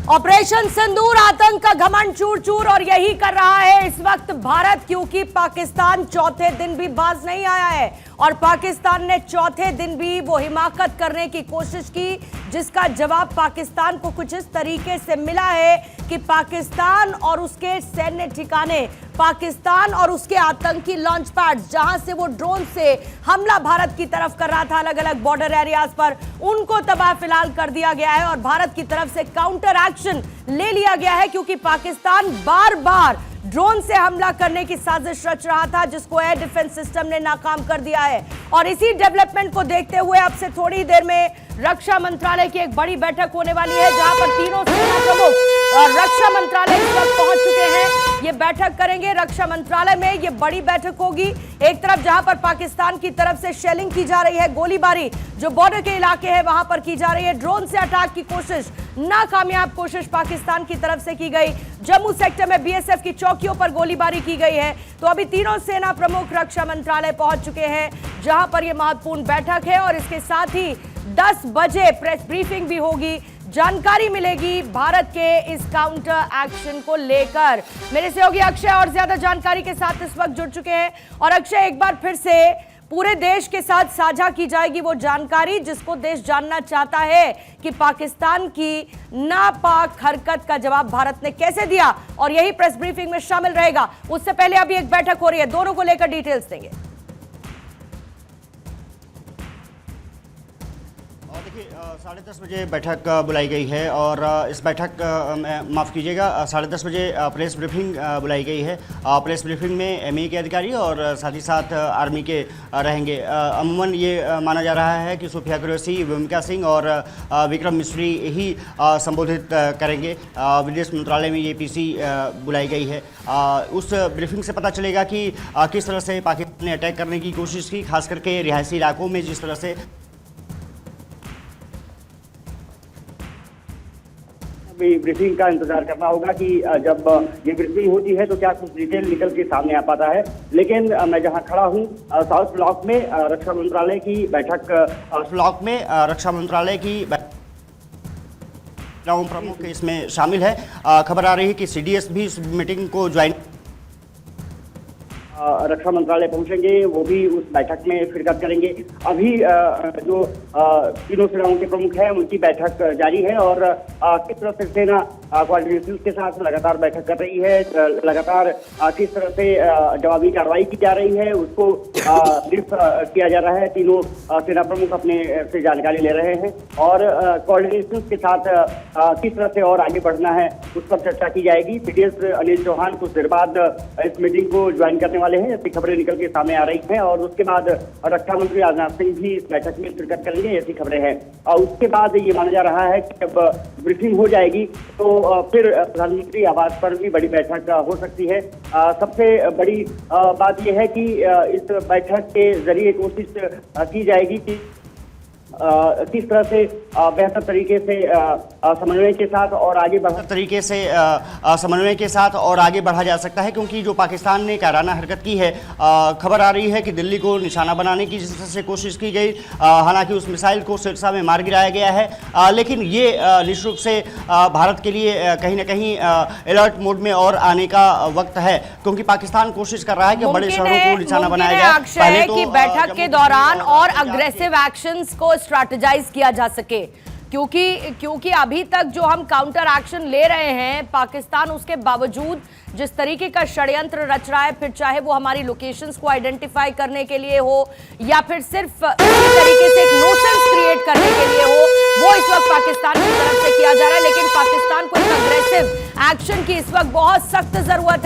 Operation सिंदूर आतंक का घमंड चूर चूर और यही कर रहा है इस वक्त भारत, क्योंकि पाकिस्तान चौथे दिन भी बाज नहीं आया है और पाकिस्तान ने चौथे दिन भी वो हिमाकत करने की कोशिश की, जिसका जवाब पाकिस्तान को कुछ इस तरीके से मिला है कि पाकिस्तान और उसके सैन्य ठिकाने, पाकिस्तान और उसके आतंकी लॉन्च पैड जहां से वो ड्रोन से हमला भारत की तरफ कर रहा था अलग अलग बॉर्डर एरियाज पर, उनको तबाह फिलहाल कर दिया गया है और भारत की तरफ से काउंटर एक्शन ले लिया गया है, क्योंकि पाकिस्तान बार बार ड्रोन से हमला करने की साजिश रच रहा था, जिसको एयर डिफेंस सिस्टम ने नाकाम कर दिया है। और इसी डेवलपमेंट को देखते हुए अब से थोड़ी देर में रक्षा मंत्रालय की एक बड़ी बैठक होने वाली है, जहां पर तीनों सेना प्रमुख और रक्षा मंत्रालय इस वक्त पहुंच चुके हैं। ये बैठक करेंगे रक्षा मंत्रालय में, ये बड़ी बैठक होगी। एक तरफ जहां पर पाकिस्तान की तरफ से शेलिंग की जा रही है, गोलीबारी जो बॉर्डर के इलाके हैं वहां पर की जा रही है, ड्रोन से अटैक की कोशिश, नाकामयाब कोशिश पाकिस्तान की तरफ से की गई। जम्मू सेक्टर में बीएसएफ की चौकियों पर गोलीबारी की गई है। तो अभी तीनों सेना प्रमुख रक्षा मंत्रालय पहुंच चुके हैं, जहां पर यह महत्वपूर्ण बैठक है और इसके साथ ही 10 बजे प्रेस ब्रीफिंग भी होगी, जानकारी मिलेगी भारत के इस काउंटर एक्शन को लेकर। मेरे सहयोगी अक्षय और ज्यादा जानकारी के साथ इस वक्त जुड़ चुके हैं। और अक्षय, एक बार फिर से पूरे देश के साथ साझा की जाएगी वो जानकारी जिसको देश जानना चाहता है कि पाकिस्तान की नापाक हरकत का जवाब भारत ने कैसे दिया, और यही प्रेस ब्रीफिंग में शामिल रहेगा। उससे पहले अभी एक बैठक हो रही है, दोनों को लेकर डिटेल्स देंगे। देखिए, 10:30 बजे बैठक बुलाई गई है और इस बैठक माफ़ कीजिएगा, 10:30 बजे प्रेस ब्रीफिंग बुलाई गई है। प्रेस ब्रीफिंग में एमई के अधिकारी और साथ ही साथ आर्मी के रहेंगे। अमूमन ये माना जा रहा है कि सुफिया कुरैशी, भूमिका सिंह और विक्रम मिस्री ही संबोधित करेंगे। विदेश मंत्रालय में ये पीसी बुलाई गई है। उस ब्रीफिंग से पता चलेगा कि किस तरह से पाकिस्तान ने अटैक करने की कोशिश की, खास करके रिहायशी इलाकों में जिस तरह से ब्रीफिंग का इंतजार करना होगा कि जब ये ब्रीफिंग होती है तो क्या कुछ डिटेल निकल के सामने आ पाता है। लेकिन मैं जहां खड़ा हूं, साउथ ब्लॉक में रक्षा मंत्रालय की बैठक, रक्षा मंत्रालय की प्रमुख इसमें शामिल है। खबर आ रही है कि सीडीएस भी इस मीटिंग को ज्वाइन, रक्षा मंत्रालय पहुंचेंगे, वो भी उस बैठक में शिरकत करेंगे। अभी जो तीनों सेनाओं के प्रमुख हैं उनकी बैठक जारी है और किस तरह से सेना कोऑर्डिनेशन के साथ लगातार बैठक कर रही है, लगातार किस तरह से जवाबी कार्रवाई की जा रही है उसको ब्रीफ किया जा रहा है। तीनों सेना प्रमुख अपने से जानकारी ले रहे हैं और कोऑर्डिनेशन के साथ किस तरह से और आगे बढ़ना है उस पर चर्चा की जाएगी। सीडीएस अनिल चौहान कुछ देर बाद इस मीटिंग को ज्वाइन करने वाले हैं, ऐसी खबरें निकल के सामने आ रही हैं। और उसके बाद रक्षा मंत्री राजनाथ सिंह भी इस बैठक में शिरकत करेंगे, ऐसी खबरें हैं। और उसके बाद ये माना जा रहा है कि जब ब्रीफिंग हो जाएगी तो फिर प्रधानमंत्री आवास पर भी बड़ी बैठक हो सकती है। सबसे बड़ी बात यह है कि इस बैठक के जरिए कोशिश की जाएगी कि किस तरह से बेहतर तरीके से समन्वय के साथ और आगे बढ़ा जा सकता है, क्योंकि जो पाकिस्तान ने कायराना हरकत की है, खबर आ रही है कि दिल्ली को निशाना बनाने की जिस तरह से कोशिश की गई, हालांकि उस मिसाइल को सिरसा में मार गिराया गया है, लेकिन ये निश्चित रूप से भारत के लिए कहीं ना कहीं अलर्ट मोड में और आने का वक्त है, क्योंकि पाकिस्तान कोशिश कर रहा है कि बड़े शहरों को निशाना बनाया जाए। पहले तो बैठक के दौरान और अग्रेसिव एक्शंस को स्ट्रैटेजाइज किया जा सके, क्योंकि अभी तक जो हम काउंटर एक्शन ले रहे हैं, पाकिस्तान उसके बावजूद जिस तरीके का षड्यंत्र रच रहा है, फिर चाहे वो हमारी लोकेशंस को आइडेंटिफाई करने के लिए हो या फिर सिर्फ इसी तरीके से एक न्यूसेंस क्रिएट करने के लिए हो, वो इस वक्त पाकिस्तान की तरफ से किया जा रहा है। लेकिन पाकिस्तान को एक अग्रेसिव एक्शन की इस वक्त बहुत सख्त जरूरत है।